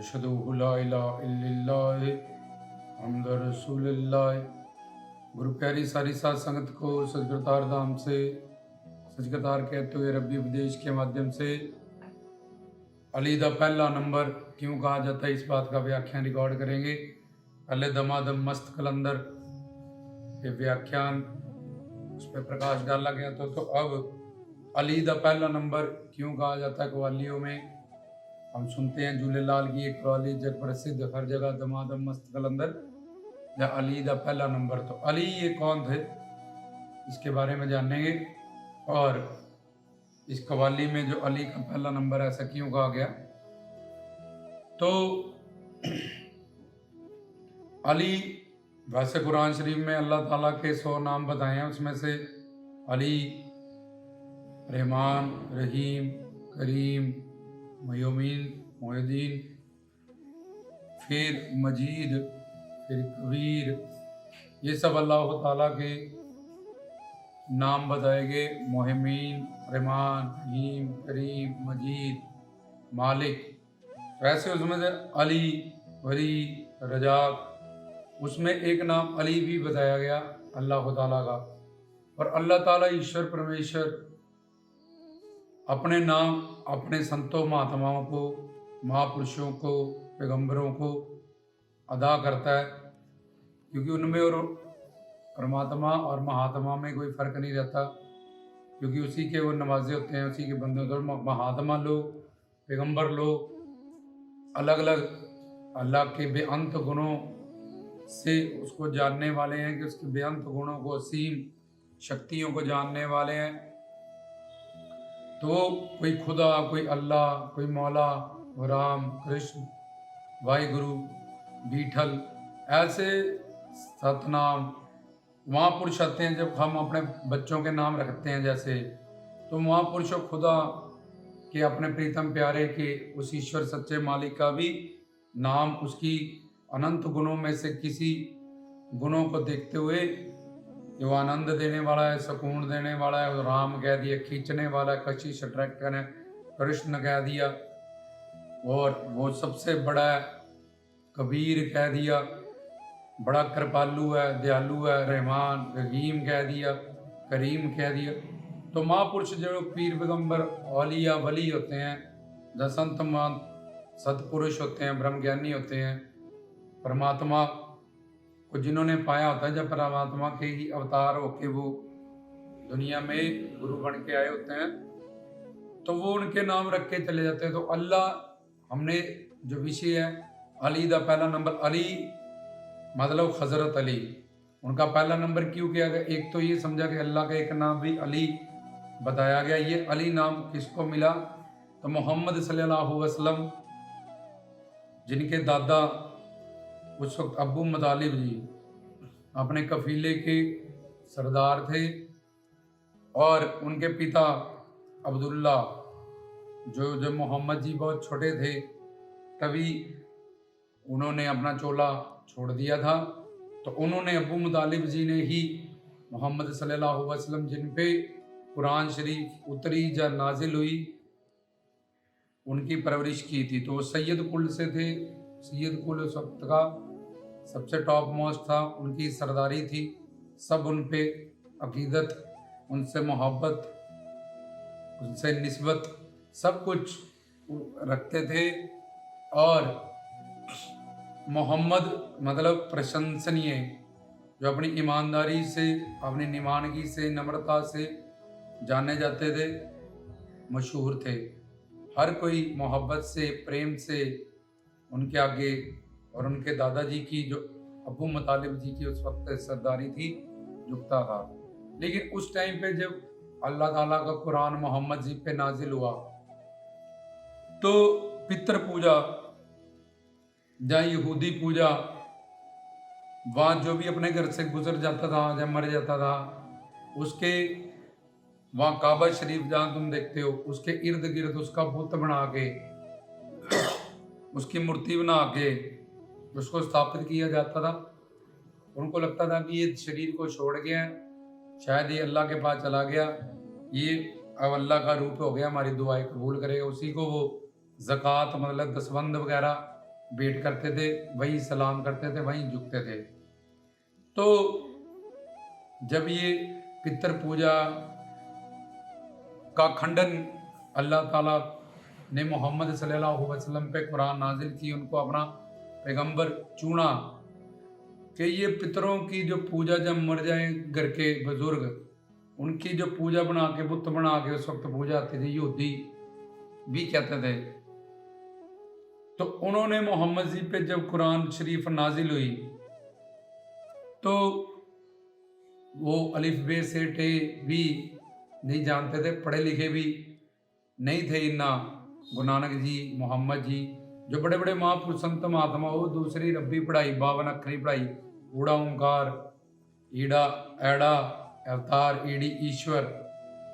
अशहदु ला इलाहा इल्लल्लाह मुहम्मदुर रसूलुल्लाह। गुरु प्यारी सारी साध संगत को सचकरतार धाम से सचकरतार कहते हुए रब्बी उपदेश के माध्यम से अली दा पहला नंबर क्यों कहा जाता है, इस बात का व्याख्यान रिकॉर्ड करेंगे। पहले दमादम मस्त कलंदर के व्याख्यान उस पर प्रकाश डाला गया तो अब अली दा पहला नंबर क्यों कहा जाता है। कवालियों में हम सुनते हैं झूलेलाल की एक कवाली जग प्रसिद्ध, हर जगह दमादम मस्त कलंदर या अली दा पहला नंबर। तो अली ये कौन थे, इसके बारे में जानेंगे। और इस कवाली में जो अली का पहला नंबर ऐसा क्यों कहा गया। तो अली वैसे कुरान शरीफ में अल्लाह ताला के 100 नाम बताए हैं, उसमें से अली, रहमान, रहीम, करीम, मयोमीन, मोहिद्दीन, फिर मजीद, फिर कबीर, ये सब अल्लाह ताला के नाम बताए गए। मोहमीन, रहमान, रहीम, करीम, मजीद, मालिक। तो ऐसे उसमें से अली, वली, रजाक, उसमें एक नाम अली भी बताया गया अल्लाह ताला का। और अल्लाह ताला ईश्वर परमेश्वर अपने नाम अपने संतों महात्माओं को, महापुरुषों को, पैगंबरों को अदा करता है, क्योंकि उनमें और परमात्मा और महात्मा में कोई फ़र्क नहीं रहता, क्योंकि उसी के वो नवाजे होते हैं, उसी के बंदे होते हैं। महात्मा लोग, पैगंबर लोग अलग अलग अल्लाह के बेअंत गुणों से उसको जानने वाले हैं, कि उसके बेअंत गुणों को, असीम शक्तियों को जानने वाले हैं। तो कोई खुदा, कोई अल्लाह, कोई मौला, राम, कृष्ण, वाहिगुरु, बीठल, ऐसे सतनाम महापुरुष आते हैं। जब हम अपने बच्चों के नाम रखते हैं जैसे, तो महापुरुषों खुदा के अपने प्रीतम प्यारे के उस ईश्वर सच्चे मालिक का भी नाम उसकी अनंत गुणों में से किसी गुणों को देखते हुए, जो आनंद देने वाला है, सुकून देने वाला है, राम कह दिया, खींचने वाला है, कशिश अट्रैक्ट करने, कृष्ण कह दिया, और वो सबसे बड़ा है कबीर कह दिया, बड़ा कृपालु है, दयालु है, रहमान, रहीम कह दिया, करीम कह दिया। तो महापुरुष जो पीर पैगंबर औलिया वली होते हैं, दसंत मान सतपुरुष होते हैं, ब्रह्मज्ञानी होते हैं, परमात्मा को जिन्होंने पाया होता है, जब परमात्मा के ही अवतार होके वो दुनिया में गुरु बन के आए होते हैं, तो वो उनके नाम रख के चले जाते हैं। तो अल्लाह, हमने जो विषय है अली दा पहला नंबर, अली मतलब हजरत अली, उनका पहला नंबर क्यों किया गया। एक तो ये समझा कि अल्लाह का एक नाम भी अली बताया गया। ये अली नाम किसको मिला, तो मोहम्मद सल्लल्लाहु अलैहि वसल्लम, जिनके दादा उस वक्त अबू मुतालिब जी अपने कफीले के सरदार थे, और उनके पिता अब्दुल्ला, जो जब मोहम्मद जी बहुत छोटे थे तभी उन्होंने अपना चोला छोड़ दिया था। तो उन्होंने अबू मुतालिब जी ने ही मोहम्मद सल्लल्लाहु अलैहि वसल्लम, जिन पे कुरान शरीफ उतरी या नाजिल हुई, उनकी परवरिश की थी। तो वो सैयद कुल से थे। सैयद कुल उस वक्त का सबसे टॉप मोस्ट था, उनकी सरदारी थी। सब उन पे अकीदत, उनसे मोहब्बत, उनसे निस्बत सब कुछ रखते थे। और मोहम्मद मतलब प्रशंसनीय, जो अपनी ईमानदारी से, अपनी निमानगी से, नम्रता से जाने जाते थे, मशहूर थे। हर कोई मोहब्बत से, प्रेम से उनके आगे, और उनके दादाजी की जो अबू मुतालिब जी की उस वक्त सरदारी थी, झुकता था। लेकिन उस टाइम पे जब अल्लाह ताला का कुरान मोहम्मद जी पे नाजिल हुआ, तो पितृ पूजा या यहूदी पूजा, वहाँ जो भी अपने घर से गुजर जाता था या मर जाता था, उसके वहाँ काबा शरीफ जहाँ तुम देखते हो, उसके इर्द गिर्द उसका बुत बना के, उसकी मूर्ति बना के उसको स्थापित किया जाता था। उनको लगता था कि ये शरीर को छोड़ गया, शायद ये अल्लाह के पास चला गया, ये अब अल्लाह का रूप हो गया, हमारी दुआएं कबूल करेगा। उसी को वो ज़कात मतलब दसबंद वगैरह भेंट करते थे, वहीं सलाम करते थे, वहीं झुकते थे। तो जब ये पितर पूजा का खंडन अल्लाह ताला ने मोहम्मद सल्लल्लाहु अलैहि वसल्लम पे कुरान नाजिल की, उनको अपना पैगंबर चुना कि ये पितरों की जो पूजा, जब मर जाए घर के बुजुर्ग, उनकी जो पूजा बना के, बुत बना के उस वक्त पूजा आती थी, यहूदी भी कहते थे। तो उन्होंने मोहम्मद जी पे जब कुरान शरीफ नाजिल हुई तो वो अलिफ बे से टे भी नहीं जानते थे, पढ़े लिखे भी नहीं थे इन्ना। गुरु नानक जी, मोहम्मद जी, जो बड़े बड़े महापुरुष संत महात्मा, वो दूसरी रब्बी पढ़ाई, 52 अखरी पढ़ाई, ऊड़ा ओंकार, ईड़ा एड़ा अवतार ईड़ी ईश्वर,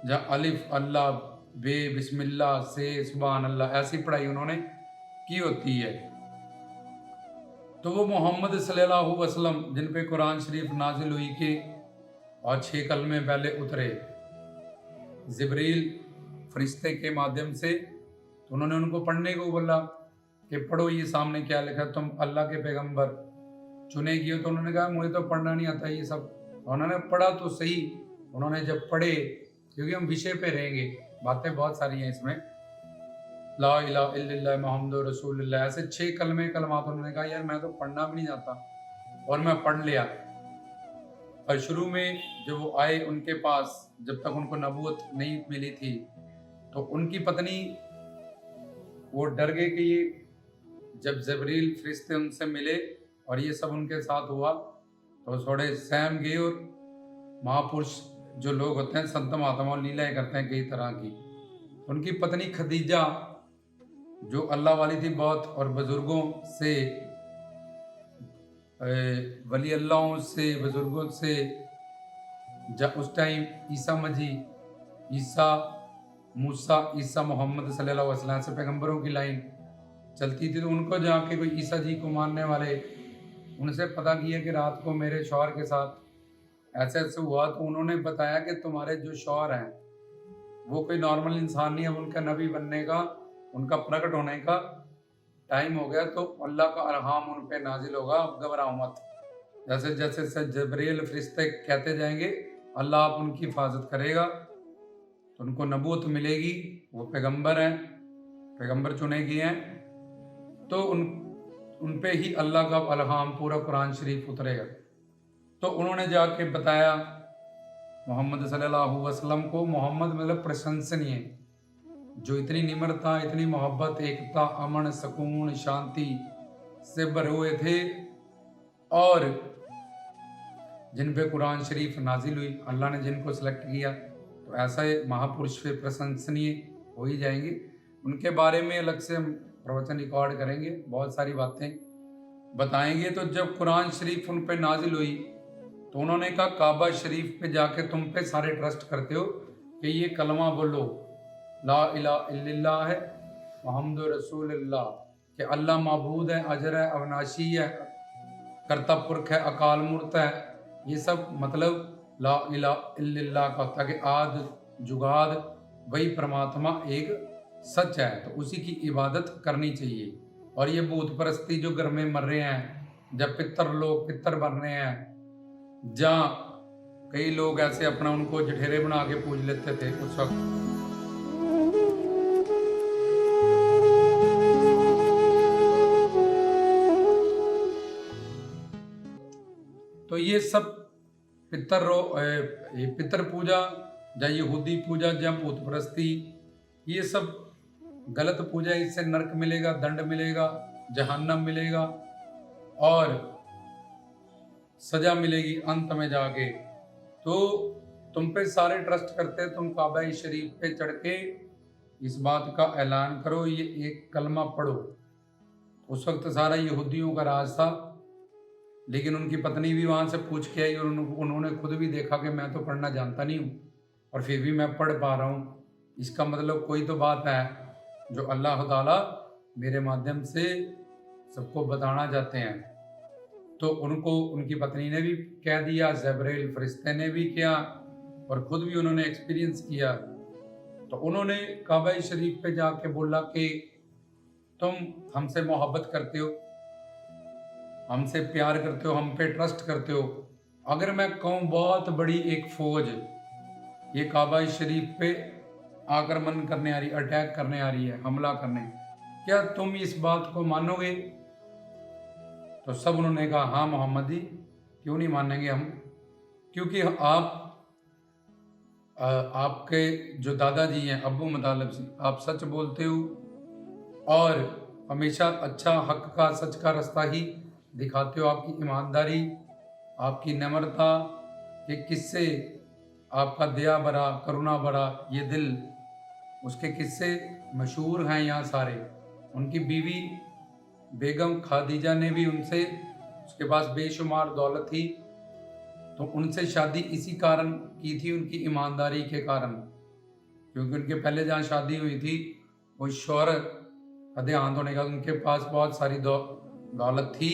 जहाँ अलिफ अल्लाह, बे बिस्मिल्लाह, से सुभान अल्लाह, ऐसी पढ़ाई उन्होंने की होती है। तो वो मोहम्मद सल्लल्लाहु अलैहि वसल्लम जिन पे कुरान शरीफ नाजिल हुई के और 6 कलमे पहले उतरे जिब्रील फरिश्ते के माध्यम से, तो उन्होंने उनको पढ़ने को बोला कि पढ़ो ये सामने क्या लिखा, तुम अल्लाह के पैगंबर चुने किए। तो उन्होंने कहा मुझे तो पढ़ना नहीं आता ये सब। तो उन्होंने पढ़ा तो सही, उन्होंने जब पढ़े, क्योंकि हम विषय पे रहेंगे, बातें बहुत सारी हैं इसमें, ला इलाहा इल्लल्लाह मुहम्मदुर रसूलुल्लाह, ऐसे 6 कलमे कलमात। उन्होंने कहा यार मैं तो पढ़ना भी नहीं आता, और मैं पढ़ लिया। और शुरू में जब वो आए उनके पास, जब तक उनको नबूवत नहीं मिली थी, तो उनकी पत्नी वो डर गए कि ये, जब जबरील फरिश्ते उनसे मिले और ये सब उनके साथ हुआ, तो थोड़े सहम गए। और महापुरुष जो लोग होते हैं, संत महात्मा, लीलाएं करते हैं कई तरह की। उनकी पत्नी खदीजा जो अल्लाह वाली थी बहुत, और बुजुर्गों से, वली अल्लाहों से, बुजुर्गों से, जब उस टाइम ईसा मजी, ईसा मूसा, ईसा मोहम्मद सल्लल्लाहु अलैहि वसल्लम से पैगंबरों की लाइन चलती थी। तो उनको जाके कोई ईसा जी को मानने वाले, उनसे पता किया कि रात को मेरे शौहर के साथ ऐसे ऐसे हुआ। तो उन्होंने बताया कि तुम्हारे जो शौहर हैं वो कोई नॉर्मल इंसान नहीं है, उनका नबी बनने का, उनका प्रकट होने का टाइम हो गया, तो अल्लाह का अरहाम उन पे नाजिल होगा, अब घबराओ मत। जैसे जैसे जबरील फरिश्ते कहते जाएंगे, अल्लाह आप उनकी हिफाजत करेगा, तो उनको नबूवत मिलेगी, वो पैगंबर हैं, पैगंबर चुने गए हैं, तो उन पे ही अल्लाह का अलहाम, पूरा कुरान शरीफ उतरेगा। तो उन्होंने जाके बताया मोहम्मद सल्लल्लाहु अलैहि वसल्लम को। मोहम्मद मतलब प्रशंसनीय, जो इतनी निम्रता, इतनी मोहब्बत, एकता, अमन, सुकून, शांति से भरे हुए थे, और जिन पे कुरान शरीफ नाजिल हुई, अल्लाह ने जिनको सेलेक्ट किया, तो ऐसा महापुरुष पे प्रशंसनीय हो ही जाएंगे। उनके बारे में अलग से हम प्रवचन रिकॉर्ड करेंगे, बहुत सारी बातें बताएंगे। तो जब कुरान शरीफ उन पे नाजिल हुई, तो उन्होंने कहा काबा शरीफ पे जाके तुम पे सारे ट्रस्ट करते हो कि ये कलमा बोलो, ला इलाहा इल्लल्लाह है मुहम्मदुर रसूलुल्लाह, कि अल्लाह माबूद है, अजर है, अविनाशी है, कर्ता पुरख है, अकाल मूर्त है। ये सब मतलब ला इलाहा इल्लल्लाह का होता है कि आद जुगाद वही परमात्मा एक सच है, तो उसी की इबादत करनी चाहिए। और ये भूत परस्ती जो घर में मर रहे हैं, जब पितर लोग पितर बन रहे हैं, जहाँ कई लोग ऐसे अपना उनको जठेरे बना के पूज लेते थे उस वक्त, तो ये सब पितर पूजा, या यहूदी पूजा, या भूत परस्ती, ये सब गलत पूजा। इससे नरक मिलेगा, दंड मिलेगा, जहन्नम मिलेगा, और सजा मिलेगी अंत में जाके। तो तुम पे सारे ट्रस्ट करते, तुम काबा शरीफ पे चढ़ के इस बात का ऐलान करो, ये एक कलमा पढ़ो। उस वक्त सारा यहूदियों का राज था, लेकिन उनकी पत्नी भी वहाँ से पूछ के आई, और उन्होंने खुद भी देखा कि मैं तो पढ़ना जानता नहीं हूँ, और फिर भी मैं पढ़ पा रहा हूँ। इसका मतलब कोई तो बात है जो अल्लाह ताला मेरे माध्यम से सबको बताना चाहते हैं। तो उनको उनकी पत्नी ने भी कह दिया, जबरील फरिश्ते ने भी किया, और खुद भी उन्होंने एक्सपीरियंस किया। तो उन्होंने काबा शरीफ पे जाके बोला कि तुम हमसे मोहब्बत करते हो, हमसे प्यार करते हो, हम पे ट्रस्ट करते हो। अगर मैं कहूँ बहुत बड़ी एक फौज ये काबा शरीफ पे आक्रमण करने आ रही, अटैक करने आ रही है, हमला करने, क्या तुम इस बात को मानोगे? तो सब उन्होंने कहा हाँ मोहम्मद जी, क्यों नहीं मानेंगे हम, क्योंकि आपके जो दादाजी हैं अब्बू मुतालिब जी, आप सच बोलते हो और हमेशा अच्छा हक का सच का रास्ता ही दिखाते हो। आपकी ईमानदारी, आपकी नम्रता, ये किस्से, आपका दया भरा करुणा भरा ये दिल, उसके किस्से मशहूर हैं यहाँ सारे। उनकी बीवी बेगम खादीजा ने भी उनसे, उसके पास बेशुमार दौलत थी, तो उनसे शादी इसी कारण की थी, उनकी ईमानदारी के कारण। क्योंकि उनके पहले जहाँ शादी हुई थी वो शौहरत का देहांत होने का, उनके पास बहुत सारी दौलत थी,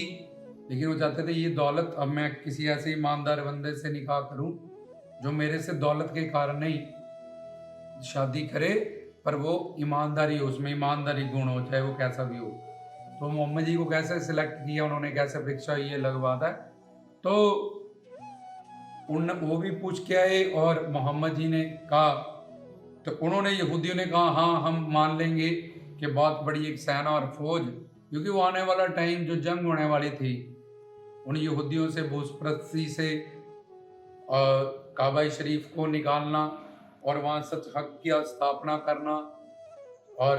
लेकिन वो चाहते थे ये दौलत अब मैं किसी ऐसे ईमानदार बंदे से निकाह करूं जो मेरे से दौलत के कारण नहीं शादी करे, पर वो ईमानदारी हो, उसमें ईमानदारी गुण हो, चाहे वो कैसा भी हो। तो मोहम्मद जी को कैसे सिलेक्ट किया उन्होंने, कैसे परीक्षा हुई, ये अलग बात है। तो वो भी पूछ के आए और मोहम्मद जी ने कहा, तो उन्होंने यहूदियों ने कहा हाँ हम मान लेंगे कि बहुत बड़ी एक सेना और फौज, क्योंकि वो आने वाला टाइम जो जंग होने वाली थी उन यहूदियों से, भूसप्रस्ती से काबा शरीफ को निकालना और वहाँ सच हक की स्थापना करना, और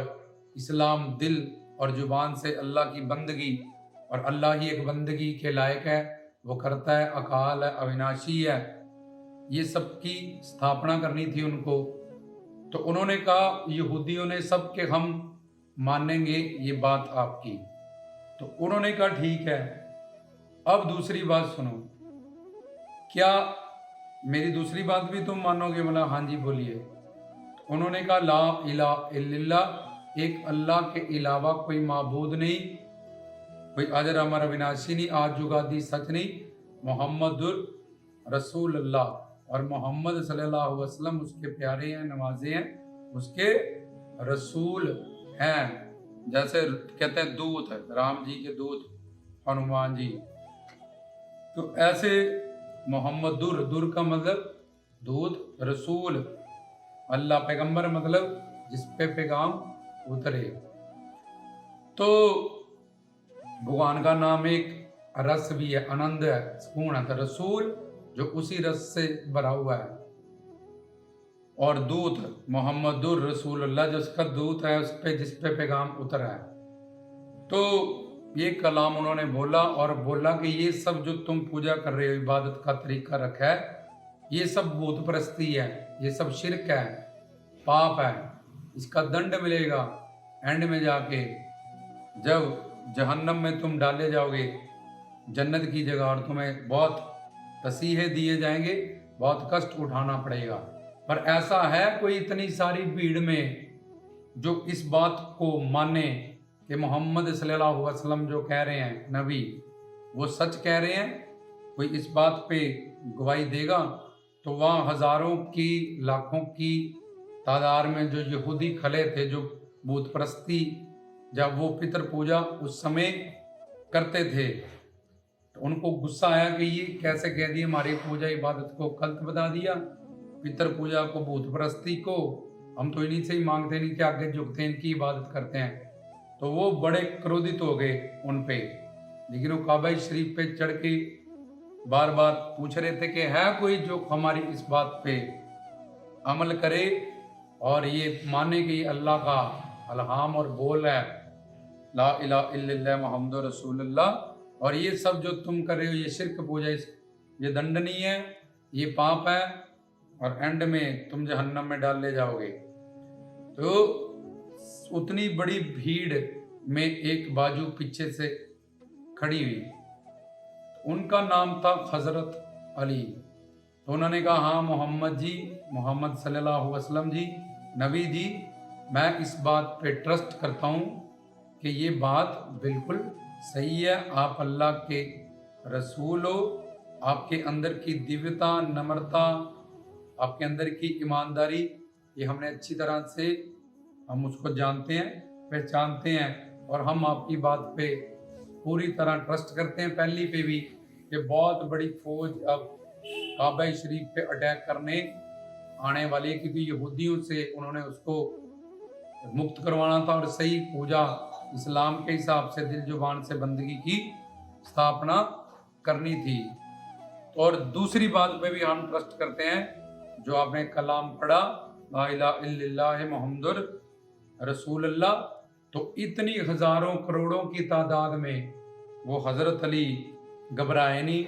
इस्लाम दिल और जुबान से अल्लाह की बंदगी, और अल्लाह ही एक बंदगी के लायक है, वो करता है, अकाल है, अविनाशी है, ये सब की स्थापना करनी थी उनको। तो उन्होंने कहा, यहूदियों ने सब के हम मानेंगे ये बात आपकी। तो उन्होंने कहा ठीक है। अब दूसरी बात सुनो, क्या मेरी दूसरी बात भी तुम मानोगे? बोला हाँ जी बोलिए। तो उन्होंने कहा ला इलाहा इल्लल्लाह, एक अल्लाह के अलावा कोई माबूद नहीं, कोई अजर अमर अविनाशी नहीं, आज जुगादी सच नहीं, मोहम्मदुर रसूल अल्लाह, और मोहम्मद सल्लल्लाहु अलैहि वसल्लम उसके प्यारे हैं, नवाजे हैं, उसके रसूल हैं। जैसे कहते हैं दूत है, राम जी के दूत हनुमान जी, तो ऐसे मोहम्मदुर, दुर का मतलब दूत, रसूल अल्लाह, पैगंबर मतलब जिस पे पैगाम उतरे। तो भगवान का नाम एक रस भी है, आनंद है, सुकून है, तो रसूल जो उसी रस से भरा हुआ है, और दूत मोहम्मदुर रसूलुल्लाह जो उसका दूत है, उस पे जिस पे पैगाम उतरा है। तो ये कलाम उन्होंने बोला और बोला कि ये सब जो तुम पूजा कर रहे हो, इबादत का तरीका रखा है, ये सब भूत परस्ती है, ये सब शिरक है, पाप है, इसका दंड मिलेगा एंड में जाके, जब जहन्नम में तुम डाले जाओगे, जन्नत की जगह, और तुम्हें बहुत तसीहे दिए जाएंगे, बहुत कष्ट उठाना पड़ेगा। पर ऐसा है कोई इतनी सारी भीड़ में जो इस बात को माने कि मोहम्मद सल्लल्लाहु अलैहि वसल्लम जो कह रहे हैं नबी, वो सच कह रहे हैं, कोई इस बात पे गवाही देगा? तो वहाँ हजारों की, लाखों की तादाद में जो यहूदी खड़े थे, जो भूत परस्ती, जब वो पितर पूजा उस समय करते थे, तो उनको गुस्सा आया कि ये कैसे कह दिए, हमारी पूजा इबादत को गलत बता दिया, पितर पूजा को, भूत परस्ती को, हम तो इन्हीं से ही मांगते, नहीं कि आगे झुकते हैं, इनकी इबादत करते हैं। तो वो बड़े क्रोधित हो गए उन पे, लेकिन वो काबा शरीफ पे चढ़ के बार बार पूछ रहे थे कि है कोई जो हमारी इस बात पे अमल करे और ये माने कि ये अल्लाह का अलहाम और बोल है, ला इलाहा इल्लल्लाह मुहम्मदुर रसूलुल्लाह, और ये सब जो तुम कर रहे हो ये शिरक पूजा, ये दंडनीय है, ये पाप है, और एंड में तुम जहन्नम में डाल ले जाओगे। तो उतनी बड़ी भीड़ में एक बाजू पीछे से खड़ी हुई, उनका नाम था हजरत अली। तो उन्होंने कहा हाँ मोहम्मद जी, मोहम्मद सल्लल्लाहु अलैहि वसल्लम जी, नबी जी, मैं इस बात पे ट्रस्ट करता हूँ कि ये बात बिल्कुल सही है, आप अल्लाह के रसूल हो, आपके अंदर की दिव्यता, नम्रता, आपके अंदर की ईमानदारी, ये हमने अच्छी तरह से, हम उसको जानते हैं, पहचानते हैं, और हम आपकी बात पे पूरी तरह ट्रस्ट करते हैं पहली पे भी कि बहुत बड़ी फौज अब काबा शरीफ पे अटैक करने आने वाली है, क्योंकि यहूदियों से उन्होंने उसको मुक्त करवाना था और सही पूजा इस्लाम के हिसाब से दिल जुबान से बंदगी की स्थापना करनी थी। और दूसरी बात पे भी हम ट्रस्ट करते हैं, जो आपने कलाम पढ़ा ला इलाहा इल्लल्लाह मुहम्मदुर रसूलुल्लाह, तो इतनी हजारों करोड़ों की तादाद में वो हज़रत अली घबराए नहीं,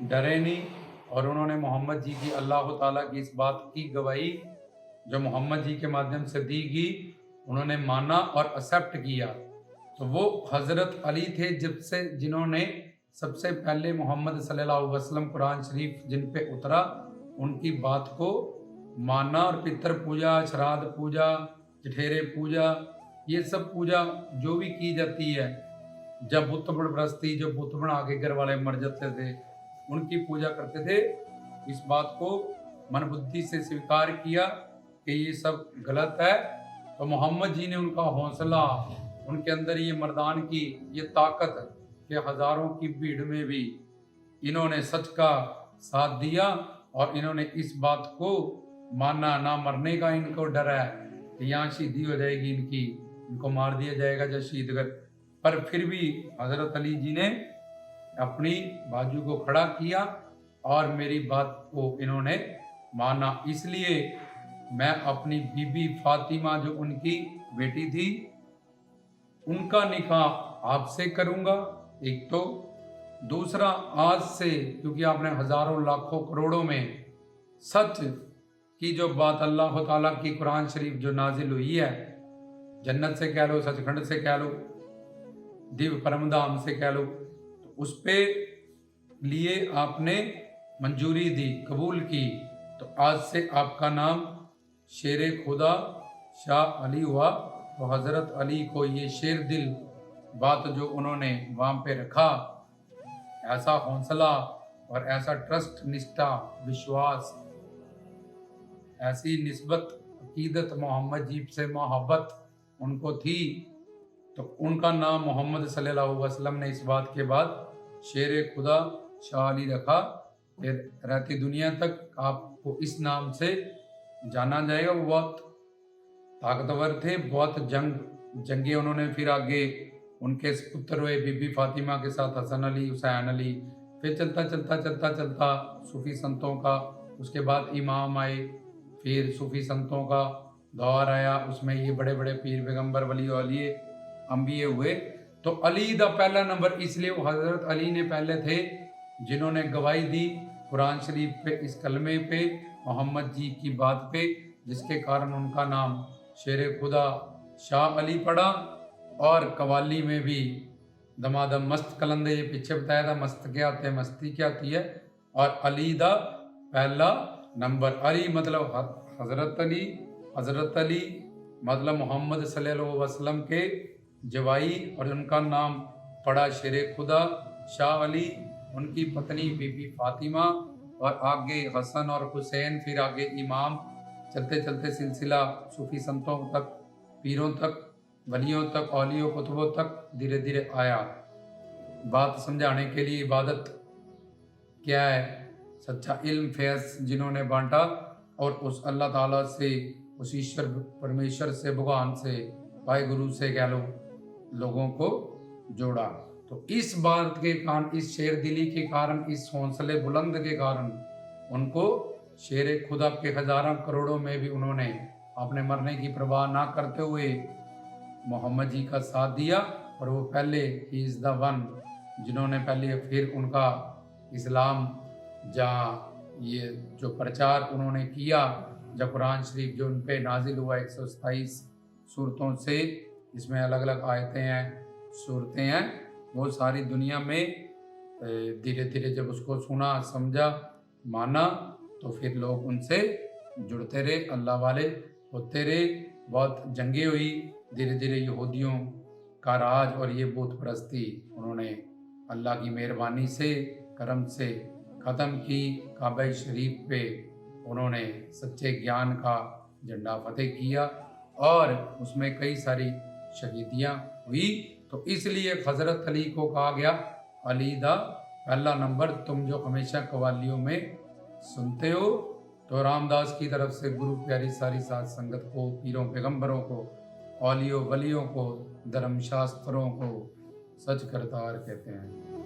डरे नहीं, और उन्होंने मोहम्मद जी की अल्लाह ताला की इस बात की गवाही जो मोहम्मद जी के माध्यम से दी गई उन्होंने माना और एक्सेप्ट किया। तो वो हज़रत अली थे जिन्होंने सबसे पहले मोहम्मद सल्लल्लाहु अलैहि वसल्लम कुरान शरीफ जिन पे उतरा उनकी बात को माना, और पितर पूजा, श्राद्ध पूजा, जठेरे पूजा, ये सब पूजा जो भी की जाती है, जब बुत परस्ती, जो बुत बना के घर वाले मर जाते थे उनकी पूजा करते थे, इस बात को मन बुद्धि से स्वीकार किया कि ये सब गलत है। तो मोहम्मद जी ने उनका हौसला, उनके अंदर ये मर्दान की ये ताकत कि हजारों की भीड़ में भी इन्होंने सच का साथ दिया और इन्होंने इस बात को माना, ना मरने का इनको डर है कि यहाँ शहीदी हो जाएगी इनकी, इनको मार दिया जाएगा जब शहीद कर, पर फिर भी हजरत अली जी ने अपनी बाजू को खड़ा किया और मेरी बात को इन्होंने माना। इसलिए मैं अपनी बीबी फातिमा जो उनकी बेटी थी उनका निकाह आपसे करूंगा, एक तो दूसरा आज से, क्योंकि आपने हजारों लाखों करोड़ों में सच की जो बात अल्लाह ताला की कुरान शरीफ जो नाजिल हुई है, जन्नत से कह लो, सचखंड से कह लो, दिव्य परमधाम से कह लो, तो उस पे लिए आपने मंजूरी दी, कबूल की, तो आज से आपका नाम शेर खुदा शाह अली हुआ। तो हज़रत अली को ये शेर दिल बात जो उन्होंने वहाँ पे रखा, ऐसा हौसला और ऐसा ट्रस्ट, निष्ठा, विश्वास, ऐसी निस्बत, अकीदत, मोहम्मद जी से मोहब्बत उनको थी, तो उनका नाम मोहम्मद सल्लल्लाहु अलैहि वसल्लम ने इस बात के बाद शेर खुदा शाह अली रखा। फिर रहती दुनिया तक आपको इस नाम से जाना जाएगा। वो बहुत ताकतवर थे, बहुत जंगे उन्होंने फिर आगे उनके पुत्र हुए बीबी फातिमा के साथ हसन अली, हुसैन अली, फिर चलता सूफी संतों का, उसके बाद इमाम आए, फिर सूफी संतों का दौर आया, उसमें ये बड़े बड़े पीर पैगंबर वली औलिए अंबिये हुए। तो अली दा पहला नंबर, इसलिए वो हज़रत अली ने पहले थे जिन्होंने गवाही दी कुरान शरीफ पे, इस कलमे पे, मोहम्मद जी की बात पे, जिसके कारण उनका नाम शेर खुदा शाह अली पड़ा। और कवाली में भी दमादम मस्त कलंदे, ये पीछे बताया था, मस्त क्या होते हैं, मस्ती क्या होती है, और अली दा पहला नंबर। अली मतलब हज़रत अली मतलब मोहम्मद सल्लल्लाहु अलैहि वसल्लम के जवाई, और उनका नाम पड़ा शेर खुदा शाह अली, उनकी पत्नी बीबी फातिमा, और आगे हसन और हुसैन, फिर आगे इमाम, चलते चलते सिलसिला सूफी संतों तक, पीरों तक, वलियों तक, औलियों, कुतुबों तक धीरे धीरे आया। बात समझाने के लिए इबादत क्या है, सच्चा इल्म, फैज़ जिन्होंने बांटा और उस अल्लाह ताला से, उस ईश्वर परमेश्वर से, भगवान से, भाई गुरु से कह लो, लोगों को जोड़ा। तो इस बात के कारण, इस शेर दिली के कारण, इस हौसले बुलंद के कारण उनको शेर खुदा के हजारों करोड़ों में भी उन्होंने अपने मरने की परवाह ना करते हुए मोहम्मद जी का साथ दिया। और वो पहले ही इज़ द वन जिन्होंने पहले, फिर उनका इस्लाम जहाँ ये जो प्रचार उन्होंने किया, जब कुरान शरीफ जो उन पे नाजिल हुआ 127 सूरतों से, इसमें अलग अलग आयतें हैं, सूरतें हैं, वो सारी दुनिया में धीरे धीरे जब उसको सुना, समझा, माना, तो फिर लोग उनसे जुड़ते रहे, अल्लाह वाले होते रहे। बहुत जंगें हुई, धीरे धीरे यहूदियों का राज और ये बुत परस्ती उन्होंने अल्लाह की मेहरबानी से, करम से ख़त्म की। काबा शरीफ पे उन्होंने सच्चे ज्ञान का झंडा फतेह किया और उसमें कई सारी शहीदियाँ हुई। तो इसलिए हजरत अली को कहा गया अली दा पहला नंबर। तुम जो हमेशा कवालियों में सुनते हो, तो रामदास की तरफ से गुरु प्यारी सारी साध संगत को, पीरों पैगंबरों को, औलियों वलियों को, धर्मशास्त्रों को सच करतार कहते हैं।